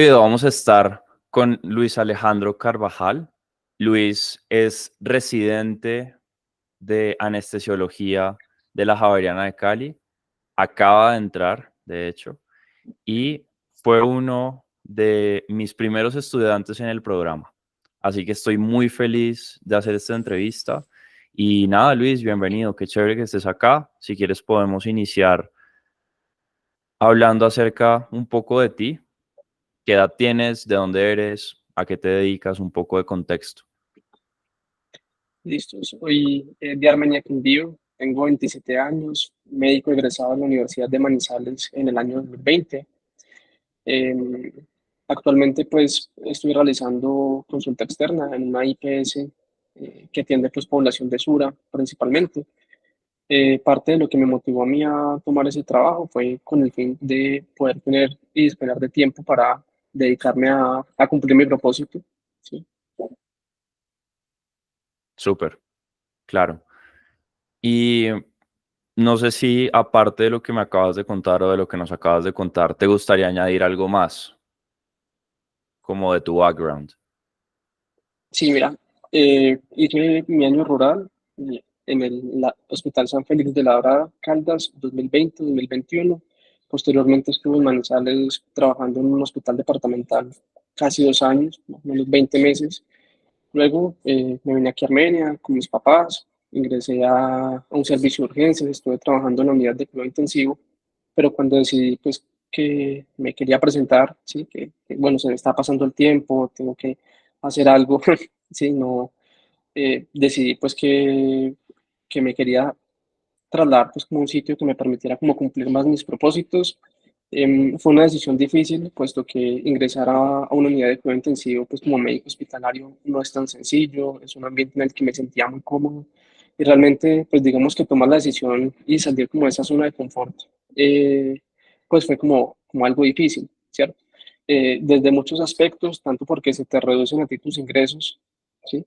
Video vamos a estar con Luis Alejandro Carvajal. Luis es residente de anestesiología de la Javeriana de Cali. Acaba de entrar, de hecho, y fue uno de mis primeros estudiantes en el programa. Así que estoy muy feliz de hacer esta entrevista. Y nada, Luis, bienvenido. Qué chévere que estés acá. Si quieres podemos iniciar hablando acerca un poco de ti. ¿Qué edad tienes? ¿De dónde eres? ¿A qué te dedicas? Un poco de contexto. Listo, soy de Armenia, Quindío, tengo 27 años, médico egresado de la Universidad de Manizales en el año 2020. Em, Actualmente pues estoy realizando consulta externa en una IPS que atiende pues población de Sura principalmente. Parte de lo que me motivó a mí a tomar ese trabajo fue con el fin de poder tener y disponer de tiempo para dedicarme a cumplir mi propósito, ¿sí? Súper, claro. Y no sé si aparte de lo que me acabas de contar o de lo que nos acabas de contar, te gustaría añadir algo más, como de tu background. Sí, mira, hice mi año rural en el Hospital San Félix de la Brava, Caldas, 2020-2021. Posteriormente estuve en Manizales trabajando en un hospital departamental casi 2 años, más o menos 20 meses. Luego me vine aquí a Armenia con mis papás, ingresé a un servicio de urgencias, estuve trabajando en la unidad de cuidado intensivo, pero cuando decidí pues que me quería presentar, sí, bueno, se me está pasando el tiempo, tengo que hacer algo, sí, no, decidí pues que me quería trasladar pues como un sitio que me permitiera como cumplir más mis propósitos. Fue una decisión difícil, puesto que ingresar a una unidad de cuidado intensivo pues como médico hospitalario no es tan sencillo, es un ambiente en el que me sentía muy cómodo y realmente pues digamos que tomar la decisión y salir como de esa zona de confort pues fue como algo difícil, ¿cierto? Desde muchos aspectos, tanto porque se te reducen a ti tus ingresos, ¿sí?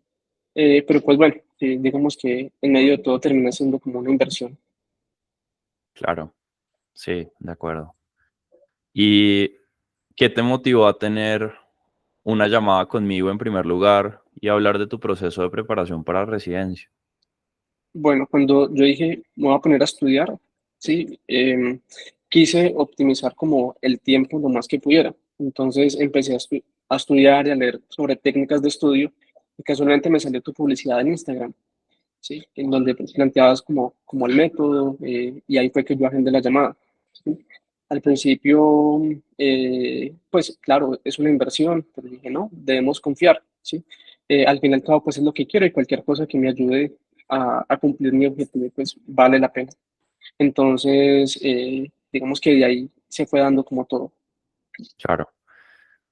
Pero pues bueno, digamos que en medio de todo termina siendo como una inversión. Claro, sí, de acuerdo. ¿Y qué te motivó a tener una llamada conmigo en primer lugar y hablar de tu proceso de preparación para residencia? Bueno, cuando yo dije, me voy a poner a estudiar, sí, quise optimizar como el tiempo lo más que pudiera. Entonces empecé a estudiar y a leer sobre técnicas de estudio y casualmente me salió tu publicidad en Instagram, sí, en donde pues, planteabas como el método y ahí fue que yo agendé la llamada. ¿Sí? Al principio, pues claro, es una inversión, pero dije, no, debemos confiar, ¿sí? Al fin y al cabo, pues es lo que quiero y cualquier cosa que me ayude a cumplir mi objetivo, pues vale la pena. Entonces, digamos que de ahí se fue dando como todo. Claro.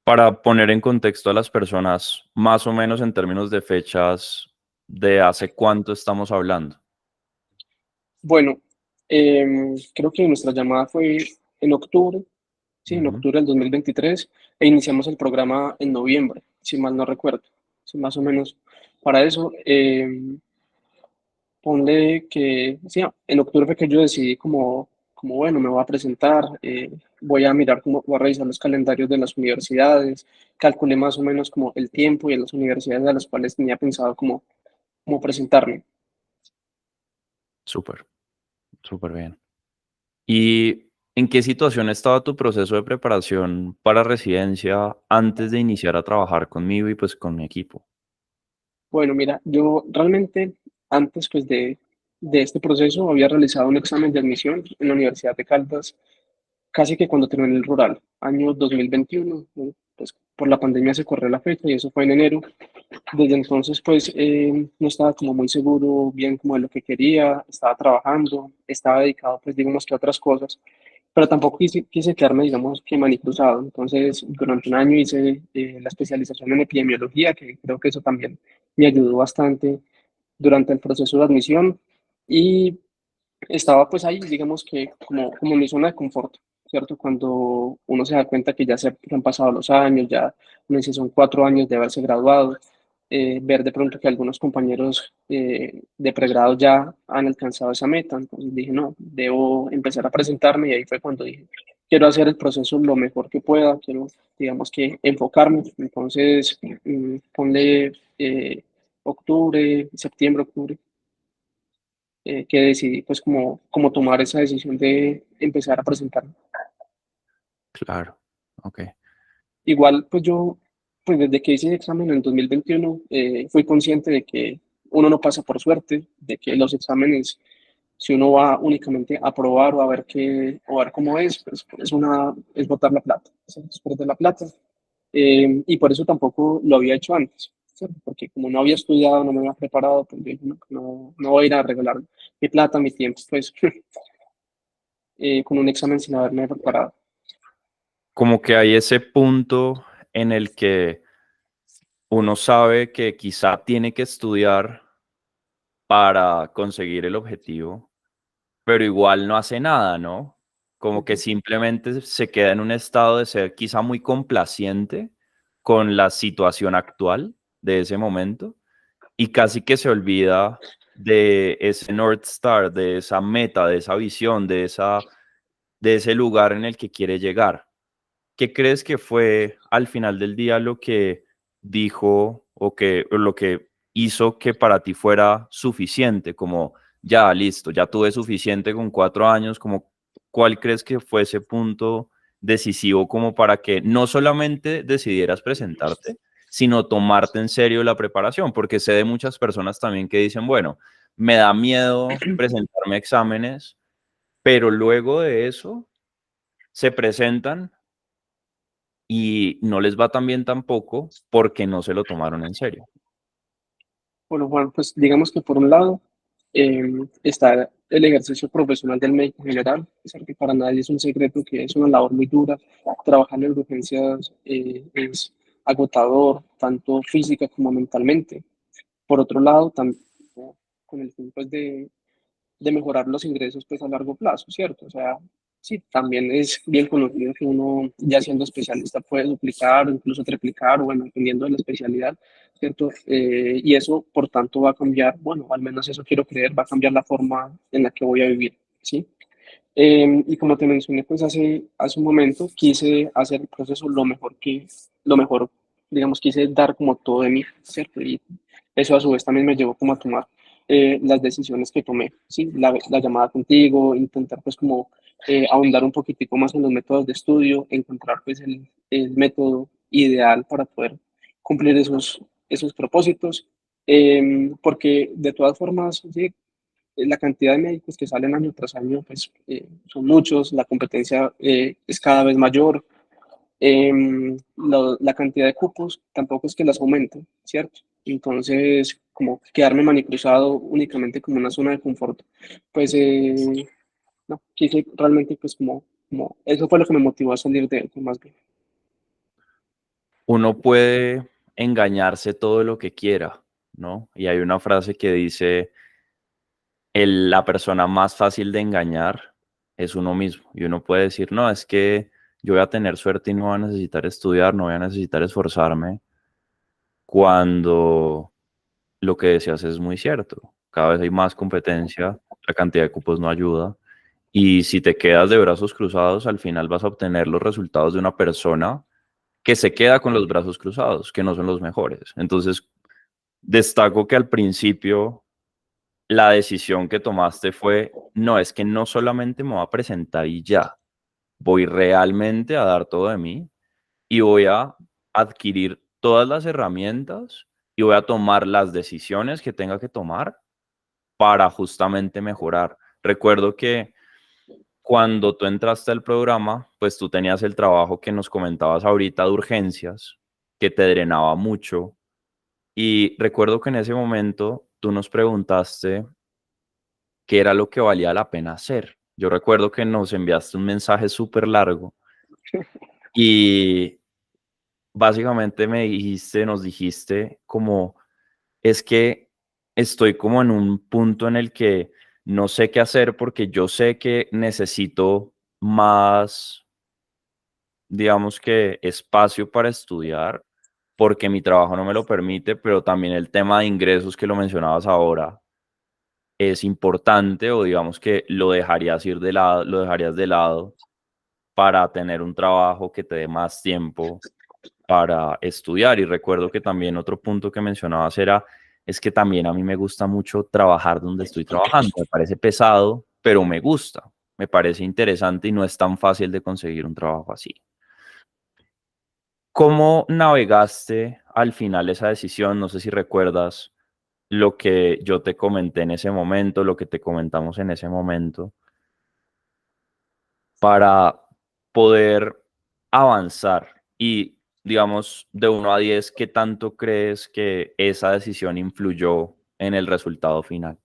Para poner en contexto a las personas, más o menos en términos de fechas, ¿de hace cuánto estamos hablando? Bueno, creo que nuestra llamada fue en octubre, sí, en Ujú. octubre del 2023 e iniciamos el programa en noviembre, si mal no recuerdo. Sí, más o menos para eso. Ponle que, sí, en octubre fue que yo decidí como bueno, me voy a presentar, voy a mirar cómo, voy a revisar los calendarios de las universidades, calculé más o menos como el tiempo y en las universidades a las cuales tenía pensado como presentarme. Súper, súper bien. ¿Y en qué situación estaba tu proceso de preparación para residencia antes de iniciar a trabajar conmigo y pues con mi equipo? Bueno, mira, yo realmente antes pues de este proceso había realizado un examen de admisión en la Universidad de Caldas casi que cuando terminé el rural, año 2021, pues por la pandemia se corrió la fecha y eso fue en enero. Desde entonces, pues no estaba como muy seguro bien como de lo que quería, estaba trabajando, estaba dedicado, pues digamos que a otras cosas, pero tampoco quise quedarme, digamos, que manicruzado. Entonces, durante un año hice la especialización en epidemiología, que creo que eso también me ayudó bastante durante el proceso de admisión y estaba pues ahí, digamos que como en mi zona de confort, ¿cierto? Cuando uno se da cuenta que ya se han pasado los años, ya uno dice son 4 años de haberse graduado, ver de pronto que algunos compañeros de pregrado ya han alcanzado esa meta, entonces dije, no, debo empezar a presentarme y ahí fue cuando dije, quiero hacer el proceso lo mejor que pueda, quiero, digamos que, enfocarme. Entonces, ponle octubre, septiembre, octubre, que decidí pues como tomar esa decisión de empezar a presentarme. Claro, ok, Igual, pues yo, pues desde que hice el examen en el 2021, fui consciente de que uno no pasa por suerte, de que los exámenes, si uno va únicamente a probar o a ver qué, o a ver cómo es, pues es botar la plata, es perder la plata. Y por eso tampoco lo había hecho antes, ¿cierto? Porque como no había estudiado, no me había preparado, pues dije, no voy a ir a regalar mi plata, mi tiempo, pues con un examen sin haberme preparado. como que hay ese punto en el que uno sabe que quizá tiene que estudiar para conseguir el objetivo, pero igual no hace nada, ¿no? Como que Ujú. simplemente se queda en un estado de ser quizá muy complaciente con la situación actual de ese momento y casi que se olvida de ese North Star, de esa meta, de esa visión, de ese lugar en el que quiere llegar. ¿Qué crees que fue al final del día lo que dijo o lo que hizo que para ti fuera suficiente? Como ya, listo, ya tuve suficiente con 4 años, como ¿cuál crees que fue ese punto decisivo como para que no solamente decidieras presentarte, sino tomarte en serio la preparación? Porque sé de muchas personas también que dicen, bueno, me da miedo presentarme a exámenes, pero luego de eso se presentan y no les va tan bien tampoco porque no se lo tomaron en serio. Bueno, Juan, pues digamos que por un lado eh, está el ejercicio profesional del médico general, es algo que para nadie es un secreto, que es una labor muy dura. Trabajar en urgencias es agotador, tanto física como mentalmente. Por otro lado, también con el fin pues, de mejorar los ingresos pues a largo plazo, ¿cierto? O sea, sí, también es bien conocido que uno ya siendo especialista puede duplicar o incluso triplicar, bueno, dependiendo de la especialidad, ¿cierto? Y eso, por tanto, va a cambiar, bueno, al menos eso quiero creer, va a cambiar la forma en la que voy a vivir, ¿sí? Y como te mencioné, pues hace un momento quise hacer el proceso lo mejor, digamos, quise dar como todo de mí, ¿cierto? Y eso a su vez también me llevó como a tomar las decisiones que tomé, ¿sí? La llamada contigo, intentar pues como ahondar un poquitico más en los métodos de estudio, encontrar pues el método ideal para poder cumplir esos propósitos, porque de todas formas, sí, la cantidad de médicos que salen año tras año, pues son muchos, la competencia es cada vez mayor, la cantidad de cupos tampoco es que las aumenten, ¿cierto? Entonces, como quedarme manicruzado únicamente como una zona de confort, pues no, quise realmente pues como, eso fue lo que me motivó a salir de él, más bien. Uno puede engañarse todo lo que quiera, ¿no? Y hay una frase que dice, la persona más fácil de engañar es uno mismo. Y uno puede decir, no, es que yo voy a tener suerte y no voy a necesitar estudiar, no voy a necesitar esforzarme, cuando lo que decías es muy cierto. Cada vez hay más competencia, la cantidad de cupos no ayuda. Y si te quedas de brazos cruzados, al final vas a obtener los resultados de una persona que se queda con los brazos cruzados, que no son los mejores. Entonces, destaco que al principio la decisión que tomaste fue, no, es que no solamente me voy a presentar y ya, voy realmente a dar todo de mí y voy a adquirir todas las herramientas y voy a tomar las decisiones que tenga que tomar para justamente mejorar. Recuerdo que cuando tú entraste al programa, pues tú tenías el trabajo que nos comentabas ahorita de urgencias, que te drenaba mucho. Y recuerdo que en ese momento tú nos preguntaste qué era lo que valía la pena hacer. Yo recuerdo que nos enviaste un mensaje súper largo y básicamente nos dijiste como, es que estoy como en un punto en el que no sé qué hacer porque yo sé que necesito más, digamos que espacio para estudiar porque mi trabajo no me lo permite, pero también el tema de ingresos que lo mencionabas ahora es importante o digamos que lo dejarías ir de lado, lo dejarías de lado para tener un trabajo que te dé más tiempo para estudiar. Y recuerdo que también otro punto que mencionabas es que también a mí me gusta mucho trabajar donde estoy trabajando. Me parece pesado, pero me gusta, me parece interesante y no es tan fácil de conseguir un trabajo así. ¿Cómo navegaste al final esa decisión? No sé si recuerdas lo que yo te comenté en ese momento, lo que te comentamos en ese momento, para poder avanzar y, digamos, de 1 a 10, ¿qué tanto crees que esa decisión influyó en el resultado final?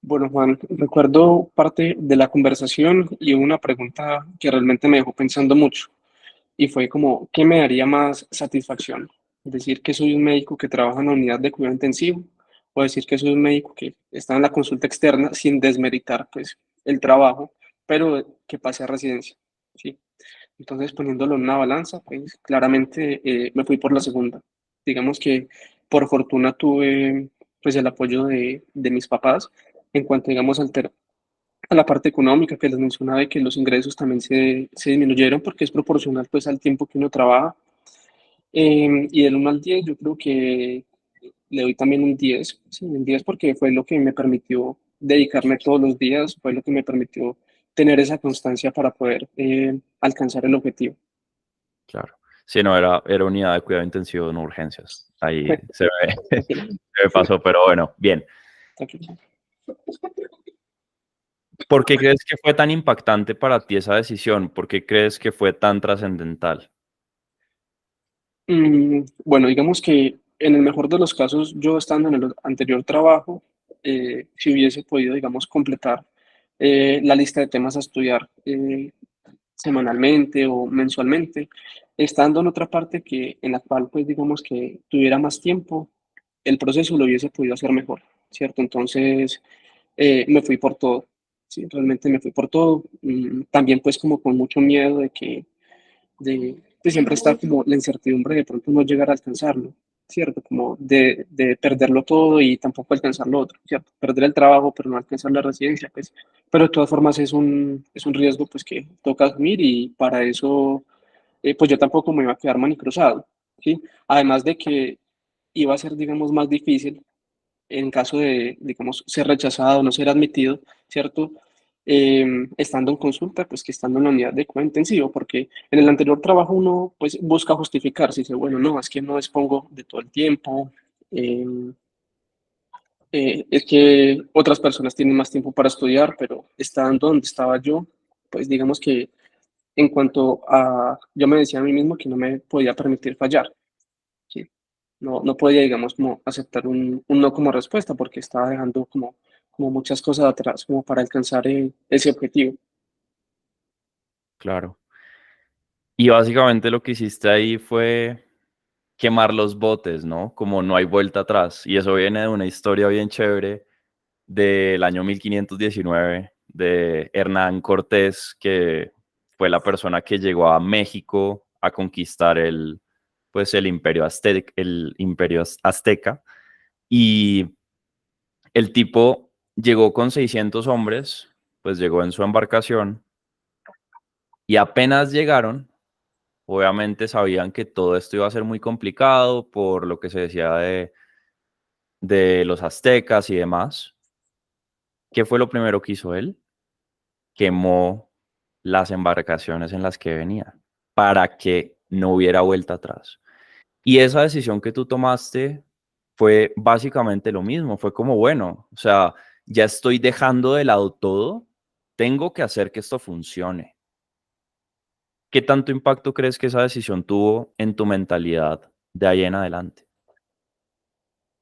Bueno, Juan, recuerdo parte de la conversación y una pregunta que realmente me dejó pensando mucho y fue como, ¿qué me daría más satisfacción? ¿Decir que soy un médico que trabaja en la unidad de cuidado intensivo o decir que soy un médico que está en la consulta externa sin desmeritar pues el trabajo, pero que pase a residencia? ¿Sí? Entonces, poniéndolo en una balanza, pues claramente me fui por la segunda. Digamos que por fortuna tuve pues el apoyo de mis papás en cuanto, digamos, a la parte económica que les mencionaba y que los ingresos también se disminuyeron porque es proporcional pues al tiempo que uno trabaja. Y del 1 al 10 yo creo que le doy también un 10, sí, un 10 porque fue lo que me permitió dedicarme todos los días, fue lo que me permitió tener esa constancia para poder alcanzar el objetivo. Claro. Sí, no, era unidad de cuidado intensivo, no urgencias. Ahí se me, Tranquilo, se me pasó, pero bueno, bien. tranquilo. ¿Por qué crees que fue tan impactante para ti esa decisión? ¿Por qué crees que fue tan trascendental? Bueno, digamos que en el mejor de los casos, yo estando en el anterior trabajo, si hubiese podido, digamos, completar la lista de temas a estudiar semanalmente o mensualmente, estando en otra parte que en la cual, pues, digamos que tuviera más tiempo, el proceso lo hubiese podido hacer mejor, ¿cierto? Entonces, me fui por todo, ¿sí? Realmente me fui por todo. También, pues, como con mucho miedo de siempre está como la incertidumbre de pronto no llegar a alcanzarlo, ¿cierto? Como de perderlo todo y tampoco alcanzar lo otro, ¿cierto? Perder el trabajo, pero no alcanzar la residencia, pues. Pero de todas formas es un riesgo, pues, que toca asumir y para eso, pues yo tampoco me iba a quedar manicruzado, ¿sí? Además de que iba a ser, digamos, más difícil en caso de, digamos, ser rechazado, no ser admitido, ¿cierto? Estando en consulta, pues que estando en la unidad de cuidado intensivo, porque en el anterior trabajo uno pues busca justificarse, dice, bueno, no, es que no dispongo de todo el tiempo, eh, es que otras personas tienen más tiempo para estudiar, pero estando donde estaba yo, pues digamos que en cuanto a, yo me decía a mí mismo que no me podía permitir fallar, ¿sí? No podía, digamos, como aceptar un no como respuesta porque estaba dejando como muchas cosas atrás como para alcanzar ese objetivo. Claro. Y básicamente lo que hiciste ahí fue quemar los botes, ¿no? Como no hay vuelta atrás. Y eso viene de una historia bien chévere del año 1519 de Hernán Cortés, que fue la persona que llegó a México a conquistar pues el imperio azteca. Y el tipo llegó con 600 hombres, pues llegó en su embarcación y apenas llegaron, obviamente sabían que todo esto iba a ser muy complicado por lo que se decía de los aztecas y demás. ¿Qué fue lo primero que hizo él? Quemó las embarcaciones en las que venía para que no hubiera vuelta atrás. Y esa decisión que tú tomaste fue básicamente lo mismo, fue como, bueno, o sea, ya estoy dejando de lado todo, tengo que hacer que esto funcione. ¿Qué tanto impacto crees que esa decisión tuvo en tu mentalidad de ahí en adelante?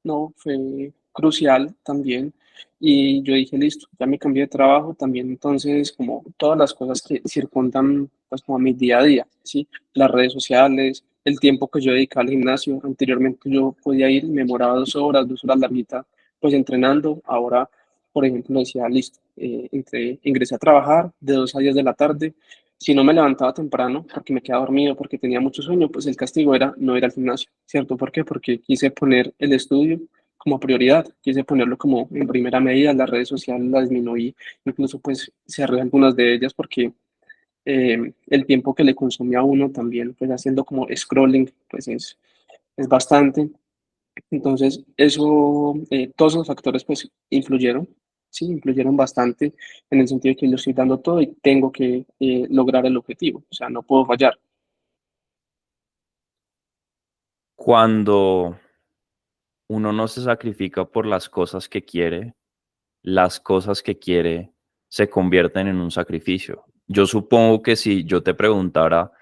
No, fue crucial también. Y yo dije, listo, ya me cambié de trabajo también, entonces como todas las cosas que circundan pues como a mi día a día, ¿sí? Las redes sociales, el tiempo que yo dedicaba al gimnasio, anteriormente yo podía ir, me demoraba 2 horas, 2 horas la mitad, pues entrenando, ahora, por ejemplo, decía, listo, ingresé a trabajar de 2 a 10 de la tarde, si no me levantaba temprano porque me quedaba dormido, porque tenía mucho sueño, pues el castigo era no ir al gimnasio, ¿cierto? ¿Por qué? Porque quise poner el estudio como prioridad, quise ponerlo como en primera medida, las redes sociales las disminuí, incluso pues cerré algunas de ellas porque el tiempo que le consume a uno también, pues haciendo como scrolling, pues es bastante. Entonces, eso, todos esos factores pues influyeron, sí, influyeron bastante en el sentido de que lo estoy dando todo y tengo que lograr el objetivo, o sea, no puedo fallar. Cuando uno no se sacrifica por las cosas que quiere se convierten en un sacrificio. Yo supongo que si yo te preguntara,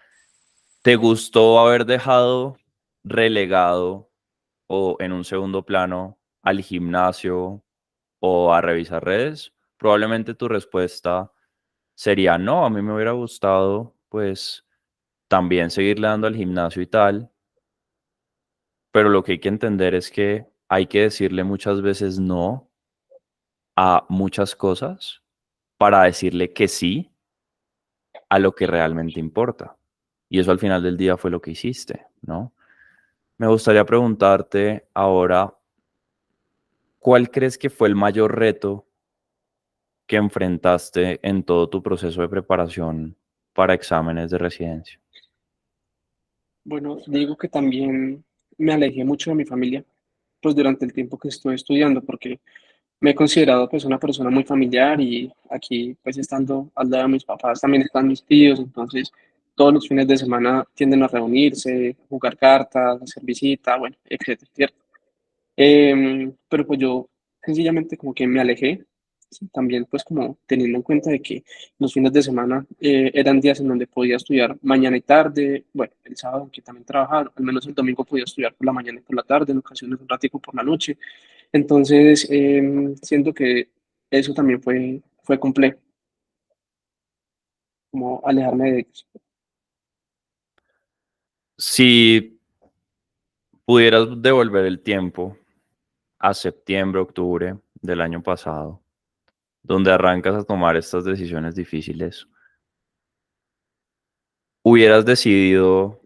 ¿te gustó haber dejado relegado o en un segundo plano al gimnasio o a revisar redes? Probablemente tu respuesta sería no, a mí me hubiera gustado pues también seguirle dando al gimnasio y tal, pero lo que hay que entender es que hay que decirle muchas veces no a muchas cosas para decirle que sí a lo que realmente importa. Y eso al final del día fue lo que hiciste, ¿no? Me gustaría preguntarte ahora, ¿cuál crees que fue el mayor reto que enfrentaste en todo tu proceso de preparación para exámenes de residencia? Bueno, digo que también me alejé mucho de mi familia, pues durante el tiempo que estuve estudiando, porque me he considerado pues una persona muy familiar y aquí pues estando al lado de mis papás también están mis tíos, entonces todos los fines de semana tienden a reunirse, jugar cartas, hacer visita, bueno, etcétera, ¿cierto? Pero pues yo sencillamente como que me alejé, ¿sí? También pues como teniendo en cuenta de que los fines de semana eran días en donde podía estudiar mañana y tarde, bueno, el sábado que también trabajaba, al menos el domingo podía estudiar por la mañana y por la tarde, en ocasiones un ratico por la noche, entonces siento que eso también fue complejo, como alejarme de ellos. Si pudieras devolver el tiempo a septiembre, octubre del año pasado, donde arrancas a tomar estas decisiones difíciles, ¿hubieras decidido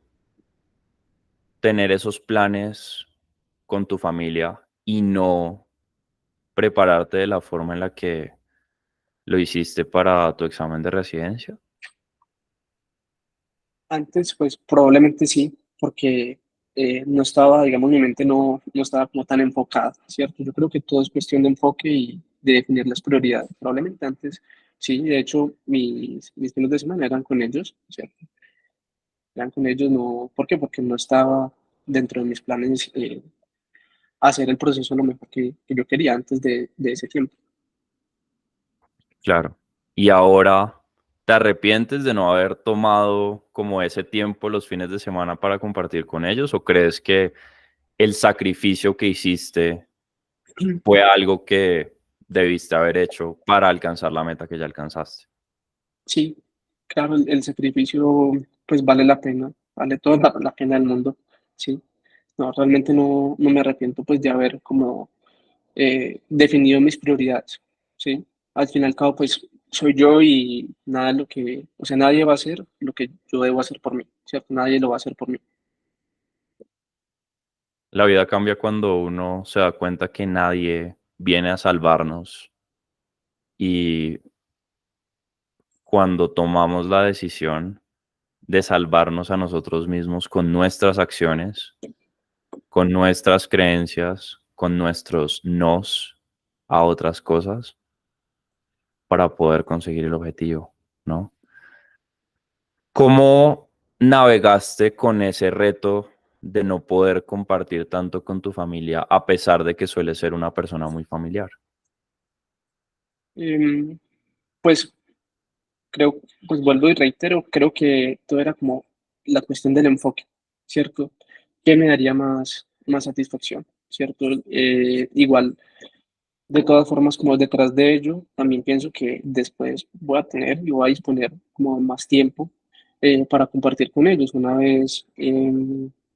tener esos planes con tu familia y no prepararte de la forma en la que lo hiciste para tu examen de residencia? Antes, pues probablemente sí, porque no estaba, digamos, mi mente no estaba como tan enfocada, ¿cierto? Yo creo que todo es cuestión de enfoque y de definir las prioridades. Probablemente antes, sí, de hecho, mis fines de semana eran con ellos, ¿cierto? Eran con ellos, no, ¿por qué? Porque no estaba dentro de mis planes hacer el proceso lo mejor que yo quería antes de ese tiempo. Claro. Y ahora, ¿te arrepientes de no haber tomado como ese tiempo los fines de semana para compartir con ellos? ¿O crees que el sacrificio que hiciste fue algo que debiste haber hecho para alcanzar la meta que ya alcanzaste? Sí, claro, el sacrificio pues vale la pena, vale toda la pena del mundo, sí. No, realmente no me arrepiento pues de haber como definido mis prioridades, sí. Al fin y al cabo pues soy yo y nada lo que, o sea, nadie va a hacer lo que yo debo hacer por mí, ¿cierto? Nadie lo va a hacer por mí. La vida cambia cuando uno se da cuenta que nadie viene a salvarnos y cuando tomamos la decisión de salvarnos a nosotros mismos con nuestras acciones, con nuestras creencias, con nuestros nos a otras cosas para poder conseguir el objetivo, ¿no? ¿Cómo navegaste con ese reto de no poder compartir tanto con tu familia a pesar de que suele ser una persona muy familiar? Em, pues creo, pues vuelvo y reitero, creo que todo era como la cuestión del enfoque, ¿cierto? ¿Qué me daría más satisfacción, ¿cierto? Igual, de todas formas, como detrás de ello, también pienso que después voy a tener y voy a disponer como más tiempo para compartir con ellos una vez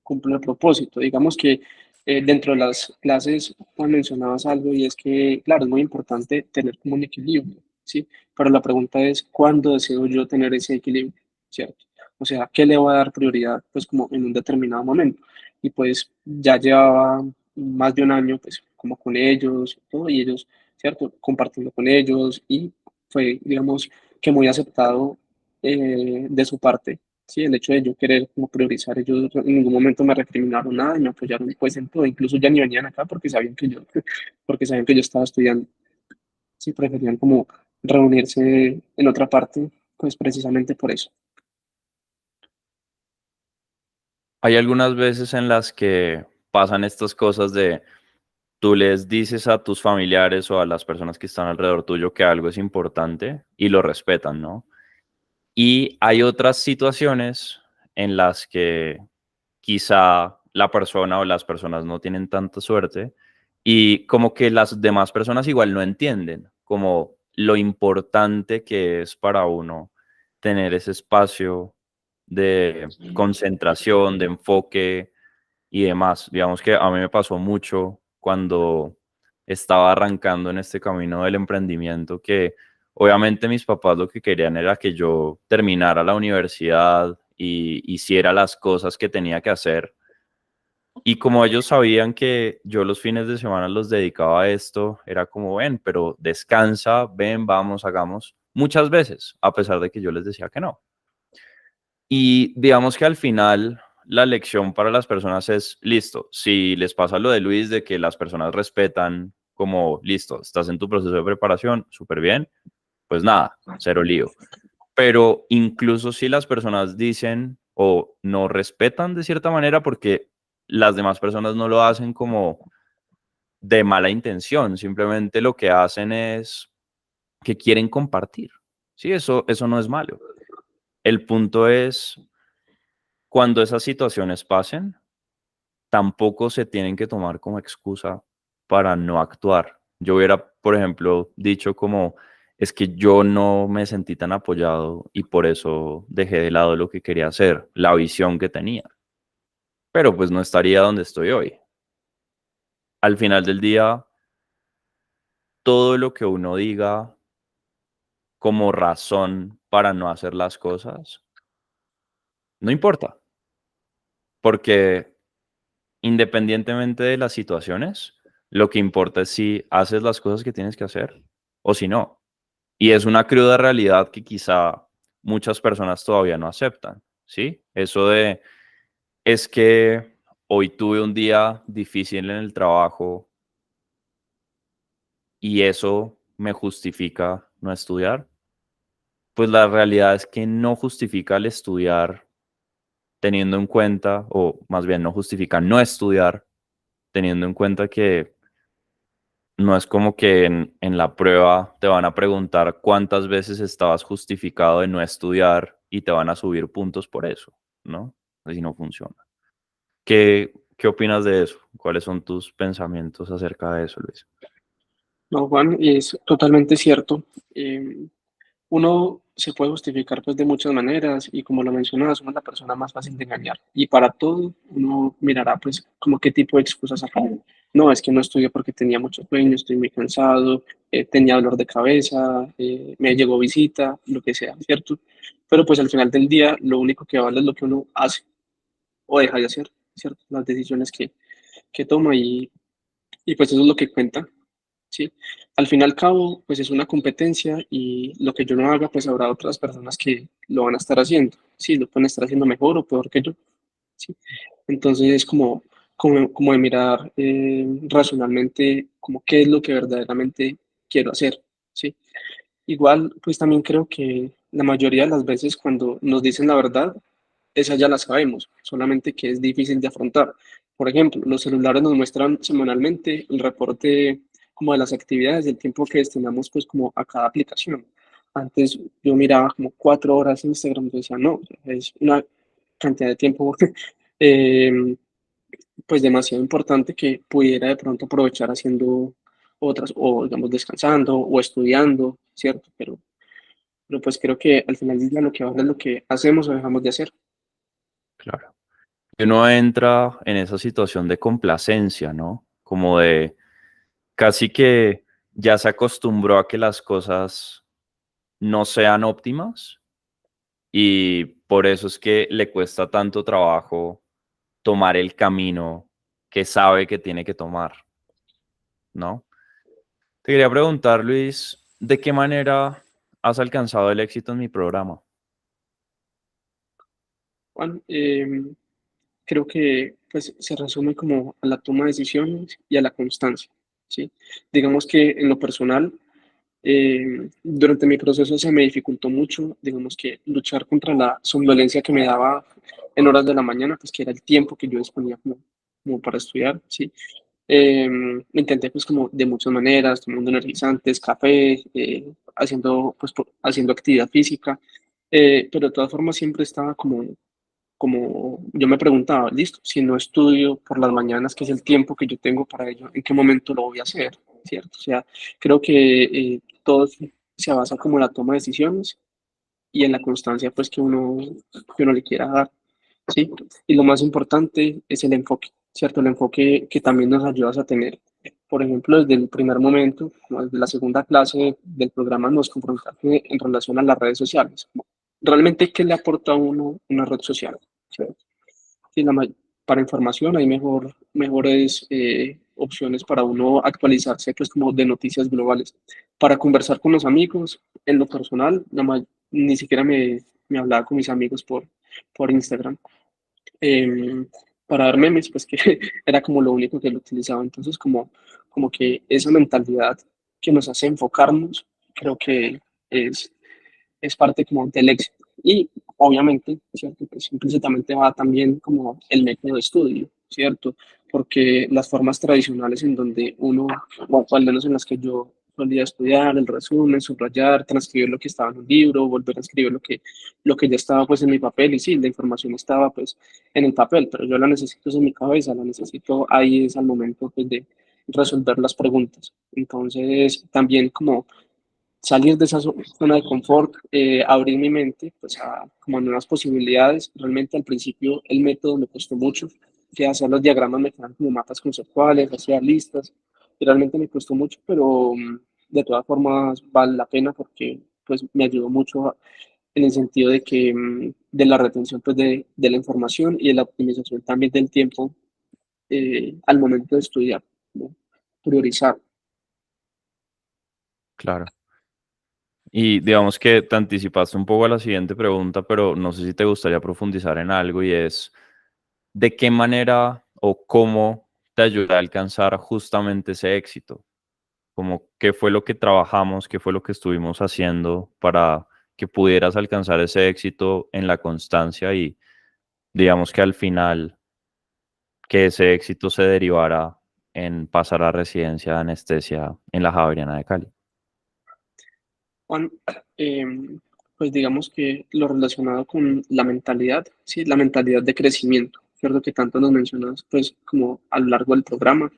cumplo el propósito. Digamos que dentro de las clases mencionabas algo y es que, claro, es muy importante tener como un equilibrio, ¿sí? Pero la pregunta es, ¿cuándo deseo yo tener ese equilibrio? ¿Cierto? O sea, ¿qué le voy a dar prioridad? Pues como en un determinado momento. Y pues ya llevaba más de un año, pues como con ellos, todo, y ellos, ¿cierto? Compartiendo con ellos y fue, digamos, que muy aceptado de su parte. Sí, el hecho de yo querer como priorizar, ellos en ningún momento me recriminaron nada y me apoyaron pues en todo, incluso ya ni venían acá porque sabían que yo, porque sabían que yo estaba estudiando. Sí, preferían como reunirse en otra parte, pues precisamente por eso. Hay algunas veces en las que pasan estas cosas de tú les dices a tus familiares o a las personas que están alrededor tuyo que algo es importante y lo respetan, ¿no? Y hay otras situaciones en las que quizá la persona o las personas no tienen tanta suerte y como que las demás personas igual no entienden como lo importante que es para uno tener ese espacio de concentración, de enfoque y demás. Digamos que a mí me pasó mucho cuando estaba arrancando en este camino del emprendimiento que obviamente mis papás lo que querían era que yo terminara la universidad y hiciera las cosas que tenía que hacer. Y como ellos sabían que yo los fines de semana los dedicaba a esto, era como, ven, pero descansa, ven, vamos, hagamos, muchas veces, a pesar de que yo les decía que no. Y digamos que al final la lección para las personas es, listo, si les pasa lo de Luis, de que las personas respetan como, listo, estás en tu proceso de preparación, súper bien, pues nada, cero lío. Pero incluso si las personas dicen o no respetan de cierta manera porque las demás personas no lo hacen como de mala intención, simplemente lo que hacen es que quieren compartir. Sí, eso no es malo. El punto es cuando esas situaciones pasen, tampoco se tienen que tomar como excusa para no actuar. Yo hubiera, por ejemplo, dicho como, es que yo no me sentí tan apoyado y por eso dejé de lado lo que quería hacer, la visión que tenía. Pero pues no estaría donde estoy hoy. Al final del día, todo lo que uno diga como razón para no hacer las cosas, no importa, porque independientemente de las situaciones, lo que importa es si haces las cosas que tienes que hacer o si no. Y es una cruda realidad que quizá muchas personas todavía no aceptan, ¿sí? Eso de, es que hoy tuve un día difícil en el trabajo y eso me justifica no estudiar. Pues la realidad es que no justifica el estudiar teniendo en cuenta, o más bien no justifica no estudiar teniendo en cuenta que no es como que en la prueba te van a preguntar cuántas veces estabas justificado de no estudiar y te van a subir puntos por eso, ¿no? Así no funciona. ¿Qué opinas de eso? ¿Cuáles son tus pensamientos acerca de eso, Luis? No, Juan, es totalmente cierto. Eh, Uno se puede justificar pues de muchas maneras y como lo mencionabas, uno es la persona más fácil de engañar y para todo uno mirará pues como qué tipo de excusas sacar. No, es que no estudié porque tenía mucho sueño, estoy muy cansado, tenía dolor de cabeza, me llegó visita, lo que sea, ¿cierto? Pero pues al final del día lo único que vale es lo que uno hace o deja de hacer, ¿cierto? Las decisiones que toma y pues eso es lo que cuenta. Sí, al fin y al cabo, pues es una competencia y lo que yo no haga, pues habrá otras personas que lo van a estar haciendo. Sí, lo pueden estar haciendo mejor o peor que yo. Sí, entonces es como de mirar racionalmente como qué es lo que verdaderamente quiero hacer. Sí, igual, pues también creo que la mayoría de las veces cuando nos dicen la verdad, esa ya la sabemos, solamente que es difícil de afrontar. Por ejemplo, los celulares nos muestran semanalmente el reporte como de las actividades, del tiempo que destinamos pues como a cada aplicación. Antes yo miraba como 4 horas Instagram, y decía, no, es una cantidad de tiempo eh, pues demasiado importante que pudiera de pronto aprovechar haciendo otras, o digamos descansando o estudiando, ¿cierto? Pero pues creo que al final del día lo que vale es lo que hacemos o dejamos de hacer. Claro. Y uno entra en esa situación de complacencia, ¿no? Como de casi que ya se acostumbró a que las cosas no sean óptimas y por eso es que le cuesta tanto trabajo tomar el camino que sabe que tiene que tomar, ¿no? Te quería preguntar, Luis, ¿de qué manera has alcanzado el éxito en mi programa? Juan, creo que pues, se resume como a la toma de decisiones y a la constancia, ¿sí? Digamos que en lo personal, durante mi proceso se me dificultó mucho, digamos que luchar contra la somnolencia que me daba en horas de la mañana, pues que era el tiempo que yo disponía como para estudiar, ¿sí? Intenté pues como de muchas maneras, tomando energizantes, café, haciendo actividad física, pero de todas formas siempre estaba como yo me preguntaba, listo, si no estudio por las mañanas, que es el tiempo que yo tengo para ello, ¿en qué momento lo voy a hacer? ¿Cierto? O sea, creo que todo se basa como en la toma de decisiones y en la constancia pues que uno le quiera dar, ¿sí? Y lo más importante es el enfoque, ¿cierto? El enfoque que también nos ayudas a tener. Por ejemplo, desde el primer momento, como desde la segunda clase del programa, nos confrontaste en relación a las redes sociales. Realmente, ¿qué le aporta a uno una red social? ¿Cierto? Sí, para información hay mejores opciones para uno actualizarse, pues como de noticias globales. Para conversar con los amigos, en lo personal, ni siquiera me hablaba con mis amigos por Instagram. Em, para dar memes, pues que era como lo único que lo utilizaba. Entonces, como que esa mentalidad que nos hace enfocarnos, creo que es es parte como del éxito. Y obviamente, ¿cierto? Pues implícitamente va también como el método de estudio, ¿cierto? Porque las formas tradicionales en donde uno, o al menos en las que yo solía estudiar, el resumen, subrayar, transcribir lo que estaba en un libro, volver a escribir lo que ya estaba pues en mi papel, y sí, la información estaba pues en el papel, pero yo la necesito en mi cabeza, la necesito ahí es al momento pues de resolver las preguntas. Entonces, también como salir de esa zona de confort, abrir mi mente pues a como a nuevas posibilidades. Realmente al principio el método me costó mucho, que hacer los diagramas me quedaban como mapas conceptuales, hacía listas, y realmente me costó mucho, pero de todas formas vale la pena porque pues me ayudó mucho en el sentido de que de la retención pues de la información y de la optimización también del tiempo al momento de estudiar, ¿no? Priorizar. Claro. Y digamos que te anticipaste un poco a la siguiente pregunta, pero no sé si te gustaría profundizar en algo y es, ¿de qué manera o cómo te ayuda a alcanzar justamente ese éxito? Como qué fue lo que trabajamos, qué fue lo que estuvimos haciendo para que pudieras alcanzar ese éxito en la constancia y digamos que al final que ese éxito se derivara en pasar a residencia de anestesia en la Javeriana de Cali. Juan, em, pues digamos que lo relacionado con la mentalidad, sí, la mentalidad de crecimiento, ¿cierto? Que tanto nos mencionas, pues como a lo largo del programa.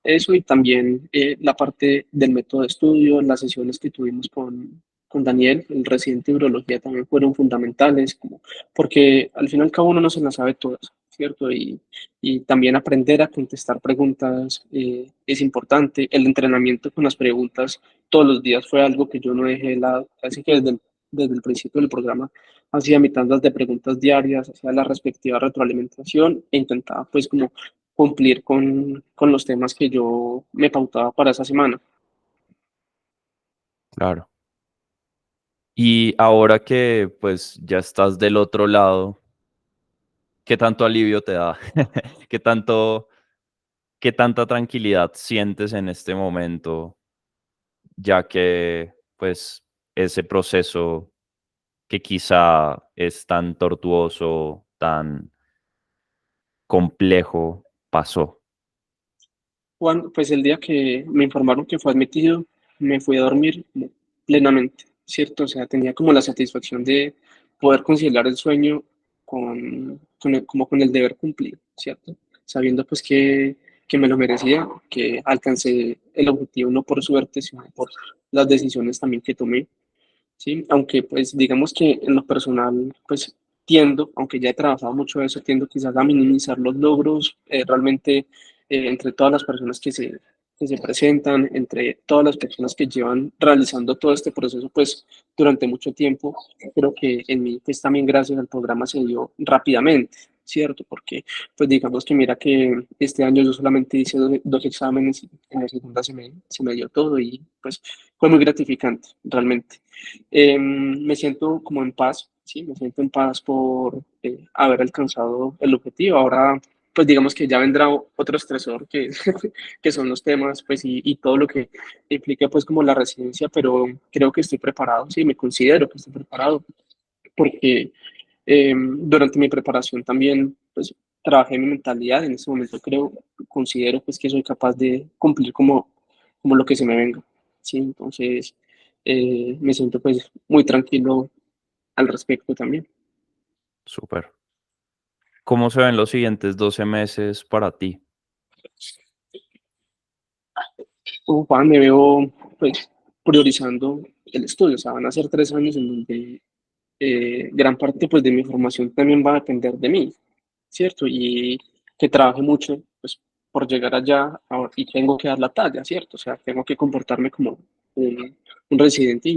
Eso y también la parte del método de estudio, las sesiones que tuvimos con Daniel, el residente de urología, también fueron fundamentales, como, porque al final cada uno no se las sabe todas, ¿cierto? Y también aprender a contestar preguntas es importante. El entrenamiento con las preguntas todos los días fue algo que yo no dejé de lado, así que desde el principio del programa hacía mi tandas de preguntas diarias, hacía la respectiva retroalimentación e intentaba pues como cumplir con los temas que yo me pautaba para esa semana. Claro. Y ahora que pues ya estás del otro lado, ¿qué tanto alivio te da? ¿Qué tanto, qué tanta tranquilidad sientes en este momento, ya que pues ese proceso que quizá es tan tortuoso, tan complejo, pasó? Juan, pues el día que me informaron que fue admitido, me fui a dormir como plenamente, ¿cierto? O sea, tenía como la satisfacción de poder conciliar el sueño como con el deber cumplido, ¿cierto? Sabiendo pues que me lo merecía, que alcancé el objetivo no por suerte, sino por las decisiones también que tomé. ¿Sí? Aunque pues digamos que en lo personal pues tiendo, aunque ya he trabajado mucho eso, tiendo quizás a minimizar los logros, realmente entre todas las personas que se presentan, entre todas las personas que llevan realizando todo este proceso pues durante mucho tiempo, creo que en mí pues también gracias al programa se dio rápidamente. ¿Cierto? Porque, pues digamos que mira que este año yo solamente hice dos exámenes y en la segunda se me dio todo y pues fue muy gratificante, realmente. Me siento como en paz, sí, me siento en paz por haber alcanzado el objetivo. Ahora, pues digamos que ya vendrá otro estresor que, que son los temas, pues y todo lo que implica pues como la residencia, pero creo que estoy preparado, sí, me considero que estoy preparado porque durante mi preparación también, pues, trabajé mi mentalidad. En este momento creo, considero, pues, que soy capaz de cumplir como lo que se me venga, ¿sí? Entonces, me siento, pues, muy tranquilo al respecto también. Súper. ¿Cómo se ven los siguientes 12 meses para ti? Juan, me veo, pues, priorizando el estudio. O sea, van a ser 3 años en donde gran parte, pues, de mi formación también va a depender de mí, ¿cierto? Y que trabaje mucho, pues, por llegar allá y tengo que dar la talla, ¿cierto? O sea, tengo que comportarme como un residente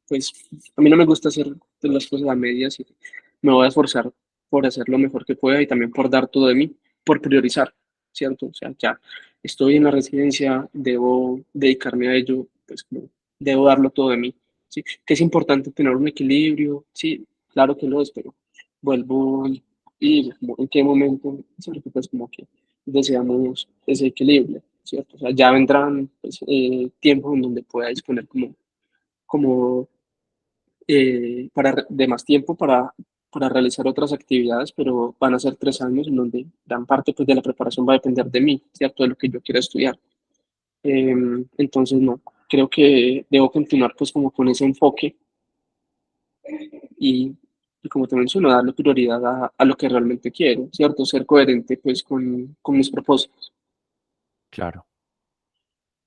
pues, a mí no me gusta hacer las cosas a medias y me voy a esforzar por hacer lo mejor que pueda y también por dar todo de mí, por priorizar, ¿cierto? O sea, ya estoy en la residencia, debo dedicarme a ello, pues, como debo darlo todo de mí, ¿sí? Que es importante tener un equilibrio, sí, claro que lo es, pero vuelvo y como en qué momento, ¿cierto? Pues como que deseamos ese equilibrio, ¿cierto? O sea, ya vendrán pues, tiempos en donde pueda disponer como de más tiempo para realizar otras actividades, pero van a ser 3 años en donde gran parte pues, de la preparación va a depender de mí, ¿cierto? De lo que yo quiera estudiar. Entonces, no, creo que debo continuar pues como con ese enfoque y, y como te menciono, darle prioridad a lo que realmente quiero, ¿cierto? Ser coherente pues con mis propósitos. Claro.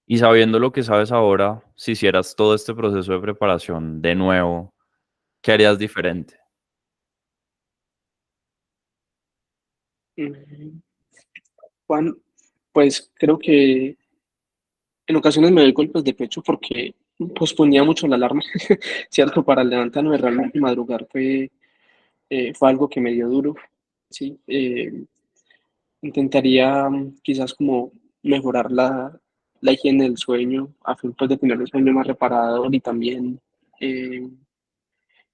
Y sabiendo lo que sabes ahora, si hicieras todo este proceso de preparación de nuevo, ¿qué harías diferente? Mm, Juan, pues creo que en ocasiones me doy golpes de pecho porque posponía mucho la alarma, ¿cierto? Para levantarme realmente y madrugar fue algo que me dio duro, ¿sí? Intentaría quizás como mejorar la higiene del sueño a fin pues, de tener un sueño más reparador y también eh,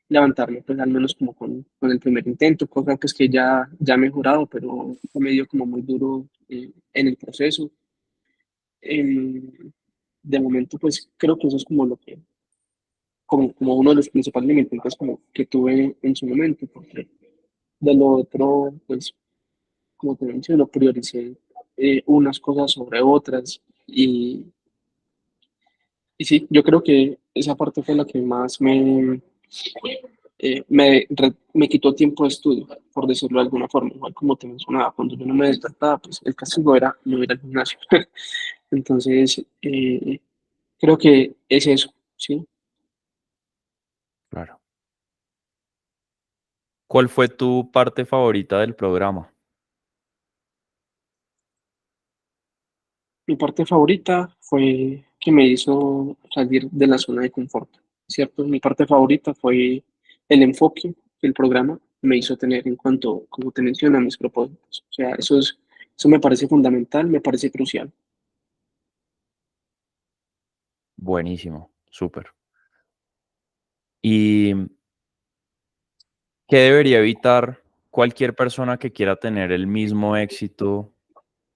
levantarme pues al menos como con el primer intento, cosa que es que ya he mejorado, pero fue medio como muy duro en el proceso. Em, de momento pues creo que eso es como lo que, como uno de los principales limitantes como que tuve en su momento, porque de lo otro pues como te menciono, prioricé unas cosas sobre otras y sí, yo creo que esa parte fue la que más me quitó tiempo de estudio, por decirlo de alguna forma. Igual como te mencionaba, cuando yo no me despertaba, pues el castigo era no ir al gimnasio. Entonces, creo que es eso, ¿sí? Claro. ¿Cuál fue tu parte favorita del programa? Mi parte favorita fue que me hizo salir de la zona de confort, ¿cierto? Mi parte favorita fue el enfoque que el programa me hizo tener en cuanto, como te menciono, a mis propósitos. O sea, eso me parece fundamental, me parece crucial. Buenísimo, súper. ¿Y qué debería evitar cualquier persona que quiera tener el mismo éxito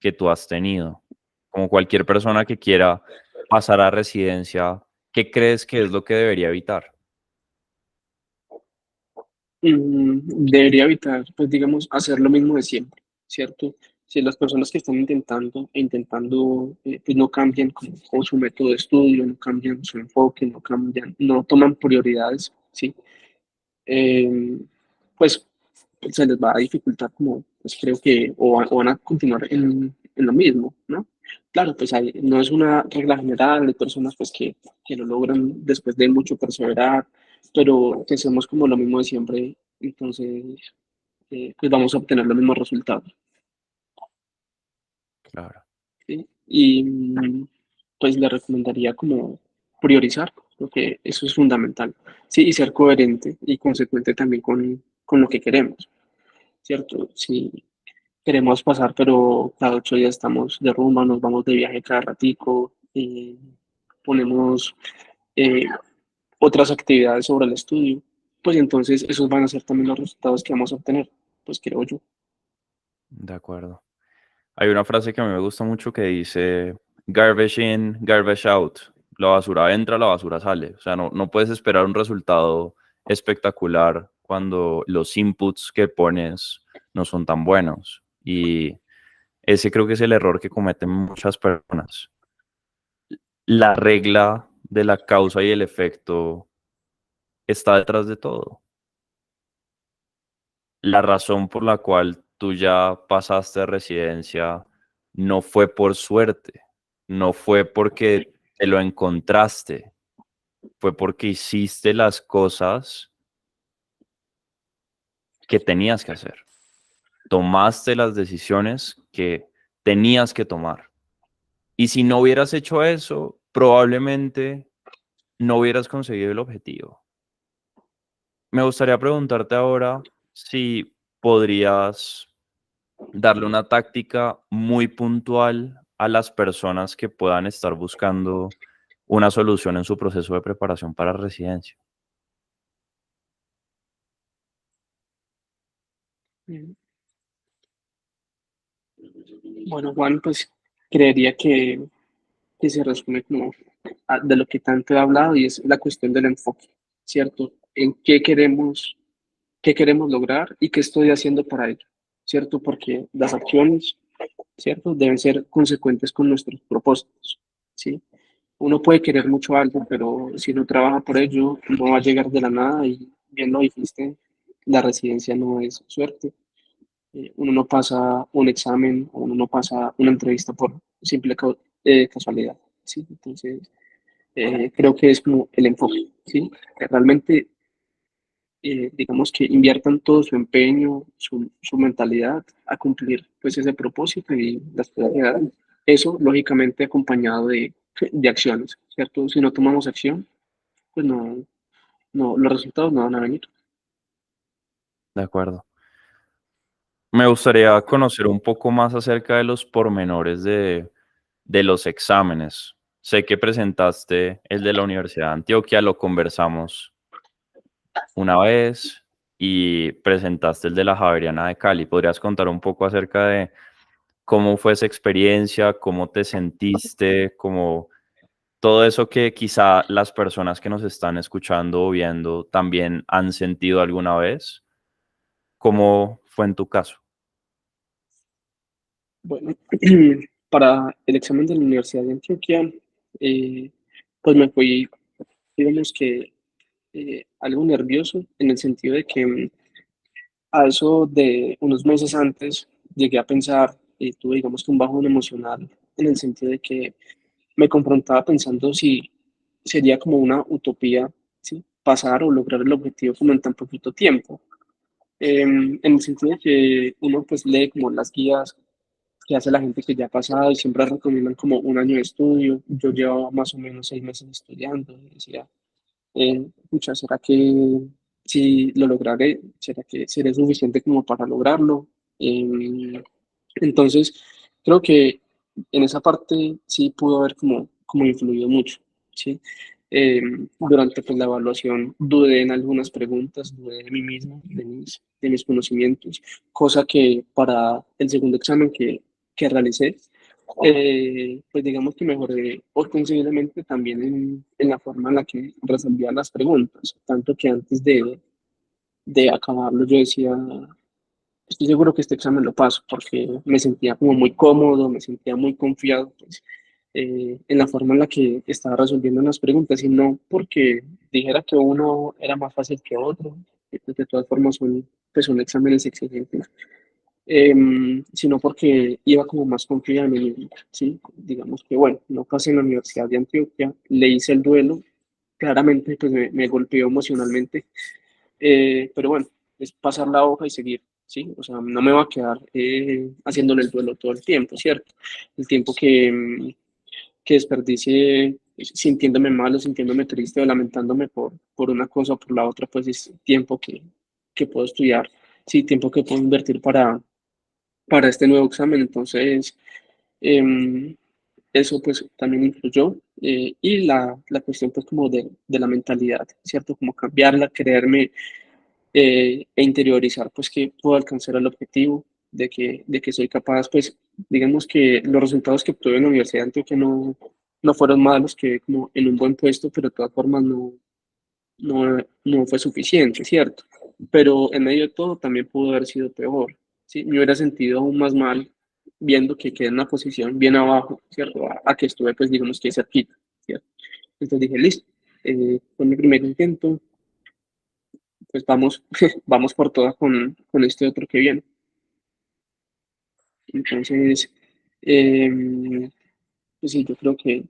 que tú has tenido? Como cualquier persona que quiera pasar a residencia, ¿qué crees que es lo que debería evitar? Debería evitar, pues digamos, hacer lo mismo de siempre, ¿cierto? Si las personas que están intentando, pues no cambian como su método de estudio, no cambian su enfoque, no cambian, no toman prioridades, ¿sí? Eh, pues se les va a dificultar como, pues creo que, o van a continuar en lo mismo, ¿no? Claro, pues no es una regla general, hay personas pues que lo logran después de mucho perseverar, pero que hacemos como lo mismo de siempre, entonces pues vamos a obtener los mismos resultados, Claro, ¿sí? Y pues le recomendaría como priorizar, porque eso es fundamental, ¿sí? Y ser coherente y consecuente también con lo que queremos, ¿cierto? Si queremos pasar, pero cada 8 días estamos de rumba, nos vamos de viaje cada ratico, y ponemos eh, otras actividades sobre el estudio. pues entonces esos van a ser también los resultados que vamos a obtener, pues creo yo. De acuerdo. Hay una frase que a mí me gusta mucho que dice garbage in, garbage out. La basura entra, la basura sale. O sea, no puedes esperar un resultado espectacular cuando los inputs que pones no son tan buenos. Y ese creo que es el error que cometen muchas personas. La regla de la causa y el efecto está detrás de todo. La razón por la cual tú ya pasaste de residencia no fue por suerte, no fue porque te lo encontraste, fue porque hiciste las cosas que tenías que hacer, tomaste las decisiones que tenías que tomar. Y si no hubieras hecho eso, probablemente no hubieras conseguido el objetivo. Me gustaría preguntarte ahora si podrías darle una táctica muy puntual a las personas que puedan estar buscando una solución en su proceso de preparación para residencia. Mm. Bueno, Juan, pues creería que se resume como de lo que tanto he hablado y es la cuestión del enfoque, ¿cierto? En qué queremos lograr y qué estoy haciendo para ello, ¿cierto? Porque las acciones, ¿cierto? Deben ser consecuentes con nuestros propósitos, ¿sí? Uno puede querer mucho algo, pero si no trabaja por ello, no va a llegar de la nada y bien lo dijiste, la residencia no es suerte. Uno no pasa un examen o uno no pasa una entrevista por simple casualidad, ¿sí? Entonces, creo que es como el enfoque, ¿sí? Que realmente, digamos que inviertan todo su empeño, su mentalidad a cumplir pues ese propósito y las cosas llegarán. Eso, lógicamente, acompañado de acciones, ¿cierto? Si no tomamos acción, pues los resultados no van a venir. De acuerdo. Me gustaría conocer un poco más acerca de los pormenores de los exámenes. Sé que presentaste el de la Universidad de Antioquia, lo conversamos una vez y presentaste el de la Javeriana de Cali. ¿Podrías contar un poco acerca de cómo fue esa experiencia, cómo te sentiste, cómo todo eso que quizá las personas que nos están escuchando o viendo también han sentido alguna vez? ¿Cómo fue en tu caso? Bueno, para el examen de la Universidad de Antioquia, eh, pues me fui, digamos que algo nervioso en el sentido de que a eso de unos meses antes llegué a pensar y tuve, digamos que un bajón emocional en el sentido de que me confrontaba pensando si sería como una utopía, ¿sí? Pasar o lograr el objetivo como en tan poquito tiempo. En el sentido de que uno pues lee como las guías que hace la gente que ya ha pasado y siempre recomiendan como un año de estudio. Yo llevaba más o menos 6 meses estudiando y decía, pucha, ¿será que si lo lograré? ¿Será que seré suficiente como para lograrlo? Entonces, creo que en esa parte sí pudo haber como influido mucho, ¿sí? Eh, Durante pues, la evaluación dudé en algunas preguntas, dudé de mí mismo, de mis conocimientos, cosa que para el segundo examen que realicé, pues digamos que mejoré ostensiblemente también en la forma en la que resolvía las preguntas, tanto que antes de acabarlo yo decía, estoy seguro que este examen lo paso, porque me sentía como muy cómodo, me sentía muy confiado pues, en la forma en la que estaba resolviendo las preguntas, y no porque dijera que uno era más fácil que otro, que pues, de todas formas son exámenes exigentes, sino porque iba como más confiado en mí mismo, ¿sí? Digamos que, bueno, no pasé en la Universidad de Antioquia, le hice el duelo, claramente pues me golpeó emocionalmente, pero bueno, es pasar la hoja y seguir, ¿sí? O sea, no me va a quedar haciéndole el duelo todo el tiempo, ¿cierto? El tiempo que desperdicie sintiéndome mal o sintiéndome triste o lamentándome por una cosa o por la otra, pues es tiempo que puedo estudiar, sí, tiempo que puedo invertir para este nuevo examen. Entonces, em, eso pues también influyó. Y la cuestión pues como de la mentalidad, ¿cierto? Como cambiarla, creerme e interiorizar pues que puedo alcanzar el objetivo, de que soy capaz, pues digamos que los resultados que obtuve en la Universidad de Antioquia no fueron malos, que como en un buen puesto, pero de todas formas no fue suficiente, ¿cierto? Pero en medio de todo también pudo haber sido peor, ¿sí? Me hubiera sentido aún más mal viendo que quedé en una posición bien abajo, ¿cierto? A que estuve, pues, digamos que cerquita, ¿cierto? Entonces dije, listo, fue mi primer intento, pues vamos, vamos por todas con este otro que viene. Entonces, eh, pues sí, yo creo que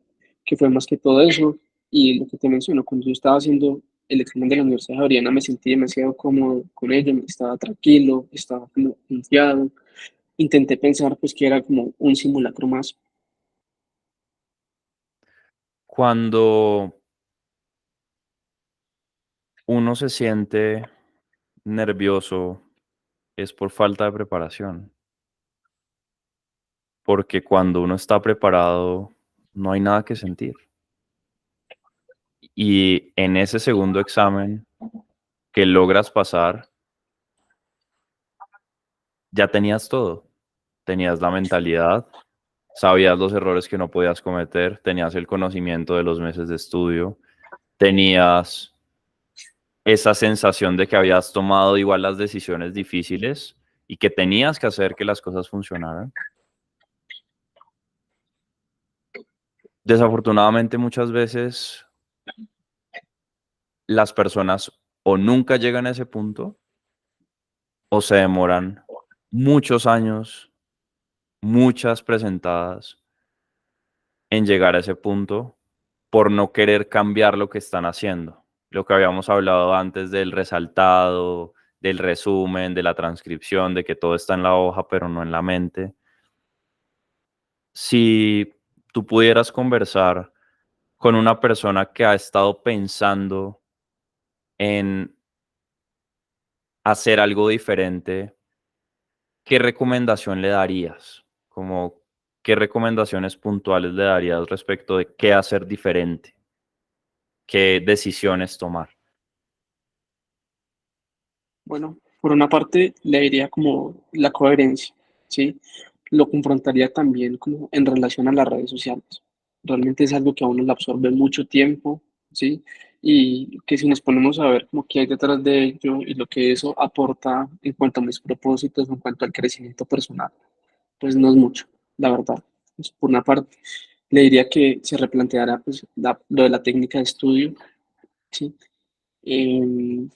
fue más que todo eso. Y lo que te menciono, cuando yo estaba haciendo el examen de la Universidad Javeriana, me sentí demasiado cómodo con ello, estaba tranquilo, estaba como confiado. Intenté pensar pues que era como un simulacro más. Cuando uno se siente nervioso es por falta de preparación, porque cuando uno está preparado no hay nada que sentir. Y en ese segundo examen que logras pasar, ya tenías todo. Tenías la mentalidad, sabías los errores que no podías cometer, tenías el conocimiento de los meses de estudio, tenías esa sensación de que habías tomado igual las decisiones difíciles y que tenías que hacer que las cosas funcionaran. Desafortunadamente, muchas veces las personas o nunca llegan a ese punto o se demoran muchos años, muchas presentadas en llegar a ese punto por no querer cambiar lo que están haciendo. Lo que habíamos hablado antes del resaltado, del resumen, de la transcripción, de que todo está en la hoja pero no en la mente. Si tú pudieras conversar con una persona que ha estado pensando en hacer algo diferente, ¿qué recomendación le darías? Como, ¿qué recomendaciones puntuales le darías respecto de qué hacer diferente? ¿Qué decisiones tomar? Bueno, por una parte le diría como la coherencia, ¿sí? Lo confrontaría también como en relación a las redes sociales. Realmente es algo que a uno le absorbe mucho tiempo, ¿sí? Y que si nos ponemos a ver como qué hay detrás de ello y lo que eso aporta en cuanto a mis propósitos, en cuanto al crecimiento personal, pues no es mucho, la verdad. Pues, por una parte, le diría que se replanteara pues, lo de la técnica de estudio, ¿sí? Em,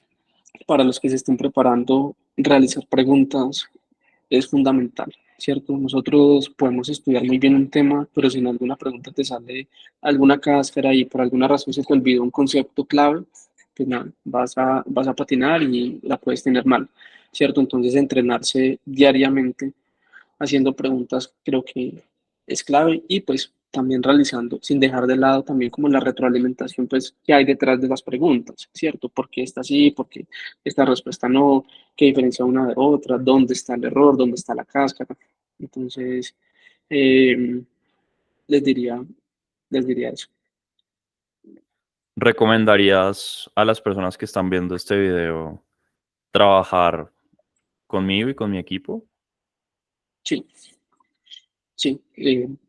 para los que se estén preparando, realizar preguntas es fundamental, ¿cierto? Nosotros podemos estudiar muy bien un tema, pero si en alguna pregunta te sale alguna cáscara y por alguna razón se te olvidó un concepto clave, pues nada, vas a patinar y la puedes tener mal, ¿cierto? Entonces, entrenarse diariamente haciendo preguntas creo que es clave y pues también realizando, sin dejar de lado también como la retroalimentación pues que hay detrás de las preguntas, ¿cierto? ¿Por qué esta sí? ¿Por qué esta respuesta no? ¿Qué diferencia una de otra? ¿Dónde está el error? ¿Dónde está la cáscara? Entonces, eh, les diría, les diría eso. ¿Recomendarías a las personas que están viendo este video trabajar conmigo y con mi equipo? Sí, sí,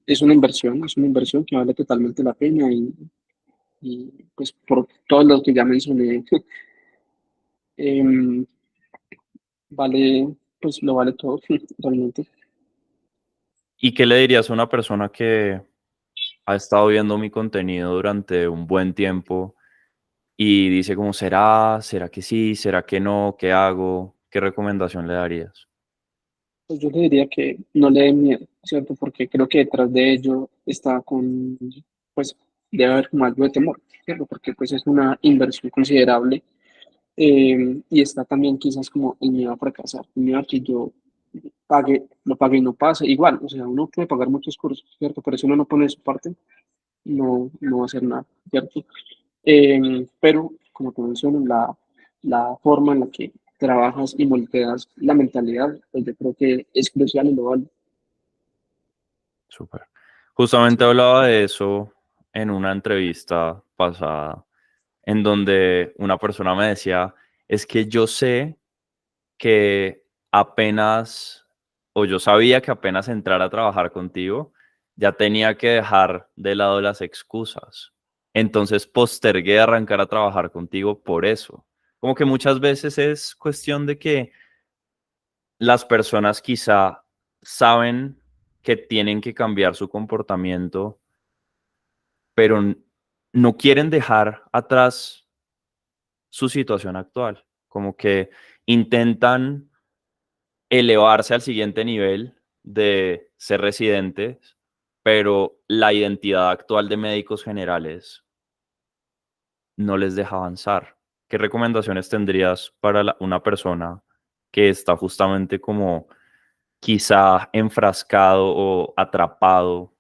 es una inversión que vale totalmente la pena y pues por todo lo que ya mencioné, em, vale, pues lo vale todo, realmente. ¿Y qué le dirías a una persona que ha estado viendo mi contenido durante un buen tiempo y dice como, ¿será que sí? ¿Será que no? ¿Qué hago? ¿Qué recomendación le darías? Pues yo le diría que no le den miedo, ¿cierto? Porque creo que detrás de ello está pues debe haber como algo de temor, ¿cierto? Porque pues es una inversión considerable y está también quizás como el miedo a fracasar, el miedo a que yo lo pague y no pase. Igual, o sea, uno puede pagar muchos cursos, ¿cierto? Pero si uno no pone de su parte, no va a hacer nada, ¿cierto? Pero, como te menciono, la forma en la que trabajas y moldeas la mentalidad, pues yo creo que es crucial y lo vale. Súper. Justamente Sí, hablaba de eso en una entrevista pasada, en donde una persona me decía, es que yo sé que apenas, o yo sabía que apenas entrar a trabajar contigo, ya tenía que dejar de lado las excusas. Entonces postergué arrancar a trabajar contigo por eso. Como que muchas veces es cuestión de que las personas quizá saben que tienen que cambiar su comportamiento, pero no quieren dejar atrás su situación actual. Como que intentan elevarse al siguiente nivel de ser residentes, pero la identidad actual de médicos generales no les deja avanzar. ¿Qué recomendaciones tendrías para una persona que está justamente como quizá enfrascado o atrapado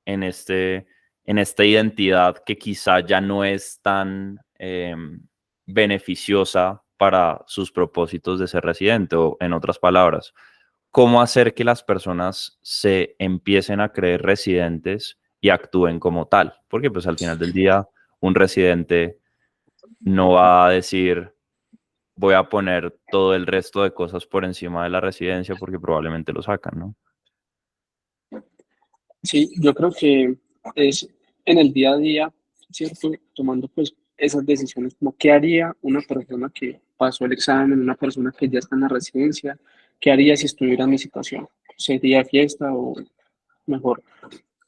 en en esta identidad que quizá ya no es tan beneficiosa para sus propósitos de ser residente? O en otras palabras, ¿cómo hacer que las personas se empiecen a creer residentes y actúen como tal? Porque pues al final del día un residente no va a decir voy a poner todo el resto de cosas por encima de la residencia porque probablemente lo sacan, ¿no? sí, yo creo que es en el día a día, ¿cierto? Tomando pues esas decisiones, como qué haría una persona que pasó el examen, una persona que ya está en la residencia, qué haría si estuviera en mi situación. ¿Sería fiesta o mejor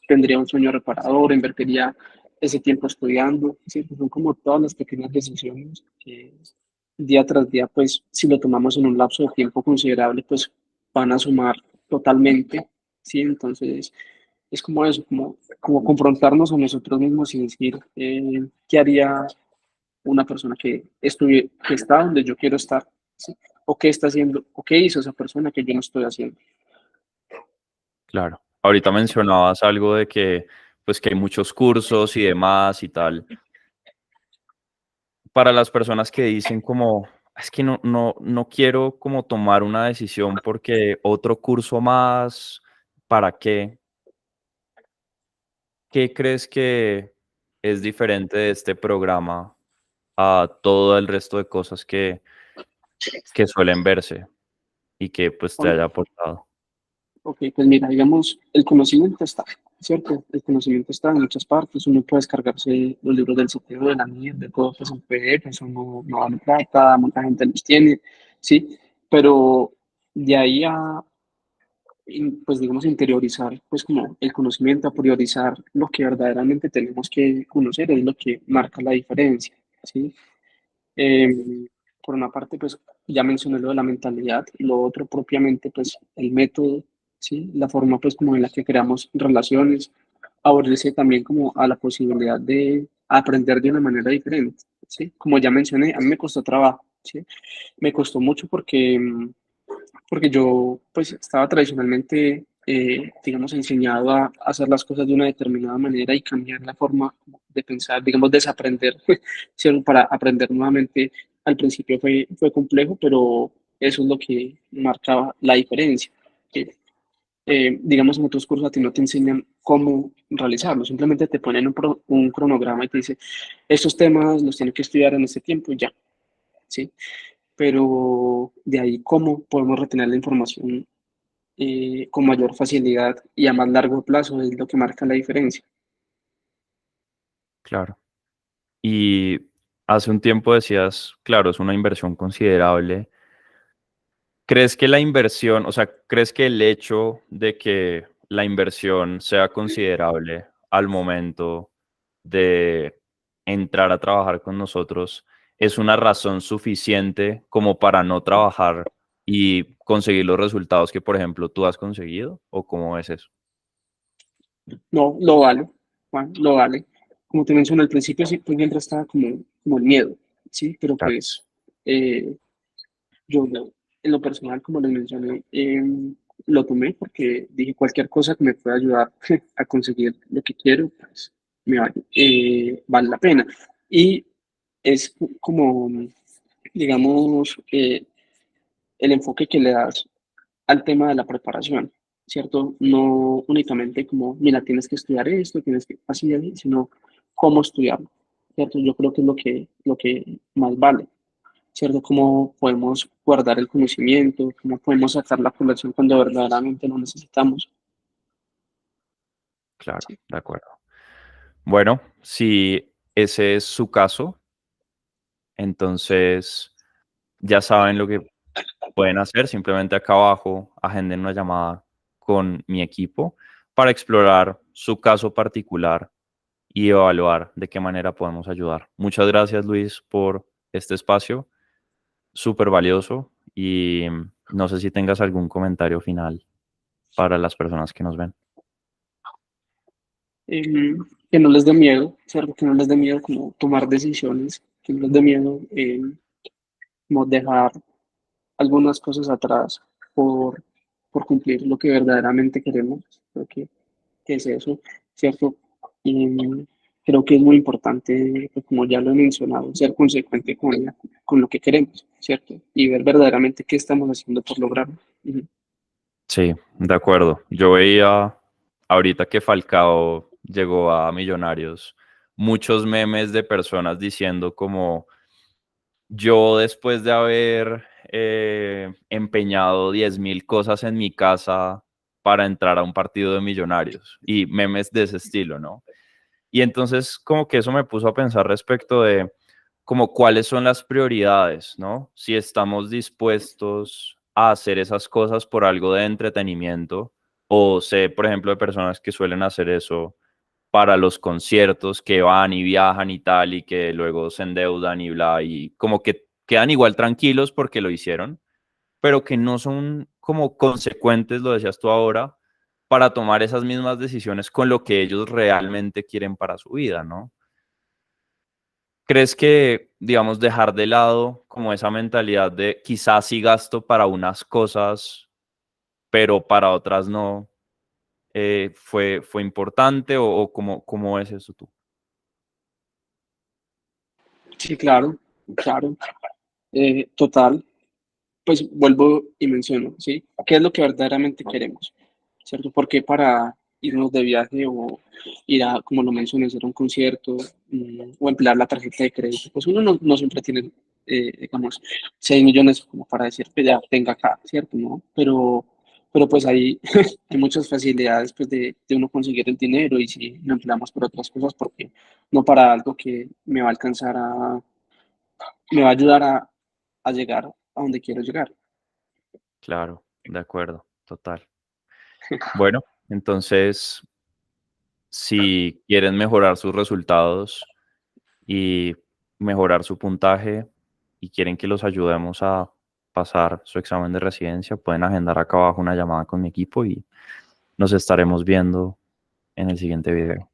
tendría un sueño reparador, invertiría ese tiempo estudiando? ¿Sí? Pues son como todas las pequeñas decisiones que día tras día, pues si lo tomamos en un lapso de tiempo considerable, pues van a sumar totalmente, ¿sí? Entonces es como eso, como confrontarnos a nosotros mismos y decir, ¿qué haría una persona que está donde yo quiero estar? ¿Sí? ¿O qué está haciendo? ¿O qué hizo esa persona que yo no estoy haciendo? Claro. Ahorita mencionabas algo de que, pues, que hay muchos cursos y demás y tal. Para las personas que dicen como, es que no quiero como tomar una decisión porque otro curso más, ¿para qué? ¿Qué crees que es diferente de este programa a todo el resto de cosas que suelen verse y que pues te haya aportado? Ok, pues mira, digamos, el conocimiento está, ¿cierto? El conocimiento está en muchas partes. Uno puede descargarse los libros del sitio de la NIR, de todo, pues en PDF, eso no vale plata, mucha gente los tiene, ¿sí? Pero de ahí a, pues digamos, interiorizar, pues como el conocimiento, a priorizar lo que verdaderamente tenemos que conocer, es lo que marca la diferencia, ¿sí? Eh, por una parte, pues ya mencioné lo de la mentalidad, lo otro propiamente, pues el método, ¿sí? La forma, pues como en la que creamos relaciones, abrirse también como a la posibilidad de aprender de una manera diferente, ¿sí? Como ya mencioné, a mí me costó trabajo, ¿sí? Me costó mucho porque yo pues estaba tradicionalmente, digamos, enseñado a hacer las cosas de una determinada manera y cambiar la forma de pensar, digamos, desaprender, ¿cierto? Para aprender nuevamente. Al principio fue complejo, pero eso es lo que marcaba la diferencia. Que, digamos, en otros cursos a ti no te enseñan cómo realizarlo, simplemente te ponen un cronograma y te dice, estos temas los tienes que estudiar en este tiempo y ya, ¿sí? Pero de ahí cómo podemos retener la información con mayor facilidad y a más largo plazo es lo que marca la diferencia. Claro. Y hace un tiempo decías, claro, es una inversión considerable. ¿Crees que la inversión, o sea, crees que el hecho de que la inversión sea considerable al momento de entrar a trabajar con nosotros es una razón suficiente como para no trabajar y conseguir los resultados que, por ejemplo, tú has conseguido? ¿O cómo es eso? No, lo vale, Juan, lo vale. Como te mencioné al principio, sí, pues siempre estaba como el miedo, ¿sí? Pero Claro, pues eh, en lo personal, como les mencioné, lo tomé porque dije cualquier cosa que me pueda ayudar a conseguir lo que quiero, pues vale la pena. Y es como, digamos, el enfoque que le das al tema de la preparación. ¿cierto? No únicamente como, mira, tienes que estudiar esto, tienes que así, así, sino cómo estudiarlo, ¿cierto? Yo creo que es lo que más vale, ¿cierto? Cómo podemos guardar el conocimiento, cómo podemos sacar la población cuando verdaderamente lo necesitamos. Claro, Sí, de acuerdo. Bueno, si ese es su caso, entonces ya saben lo que pueden hacer. Simplemente acá abajo agenden una llamada con mi equipo para explorar su caso particular y evaluar de qué manera podemos ayudar. Muchas gracias, Luis, por este espacio, súper valioso, y no sé si tengas algún comentario final para las personas que nos ven. que no les dé miedo, ¿cierto? Que no les dé miedo como tomar decisiones, que no les dé miedo como dejar algunas cosas atrás por, por cumplir lo que verdaderamente queremos. Creo que es eso, ¿cierto? Y creo que es muy importante, pues, como ya lo he mencionado, ser consecuente con lo que queremos, ¿cierto? Y ver verdaderamente qué estamos haciendo por lograrlo. Ujú. Sí, de acuerdo. Yo veía ahorita que Falcao llegó a Millonarios, muchos memes de personas diciendo como yo después de haber empeñado 10.000 cosas en mi casa para entrar a un partido de Millonarios y memes de ese estilo, ¿no? Y entonces como que eso me puso a pensar respecto de como cuáles son las prioridades, ¿no? Si estamos dispuestos a hacer esas cosas por algo de entretenimiento, o sé, por ejemplo, de personas que suelen hacer eso para los conciertos, que van y viajan y tal, y que luego se endeudan y bla, y como que quedan igual tranquilos porque lo hicieron, pero que no son como consecuentes, lo decías tú ahora, para tomar esas mismas decisiones con lo que ellos realmente quieren para su vida, ¿no? ¿Crees que, digamos, dejar de lado como esa mentalidad de quizás sí gasto para unas cosas, pero para otras no, fue importante o cómo es eso tú? Sí, claro, claro, total. Pues vuelvo y menciono, ¿sí? ¿Qué es lo que verdaderamente queremos? ¿Cierto? Porque para irnos de viaje o ir a, como lo mencioné, hacer un concierto o emplear la tarjeta de crédito, pues uno no siempre tiene, digamos, 6 millones como para decir que ya tenga acá, ¿cierto? ¿No? Pero pues ahí hay muchas facilidades pues de uno conseguir el dinero y si lo empleamos por otras cosas, porque no para algo que me va a alcanzar me va a ayudar a llegar a donde quiero llegar. Claro, de acuerdo, total. Bueno, entonces, si quieren mejorar sus resultados y mejorar su puntaje y quieren que los ayudemos a pasar su examen de residencia, pueden agendar acá abajo una llamada con mi equipo y nos estaremos viendo en el siguiente video.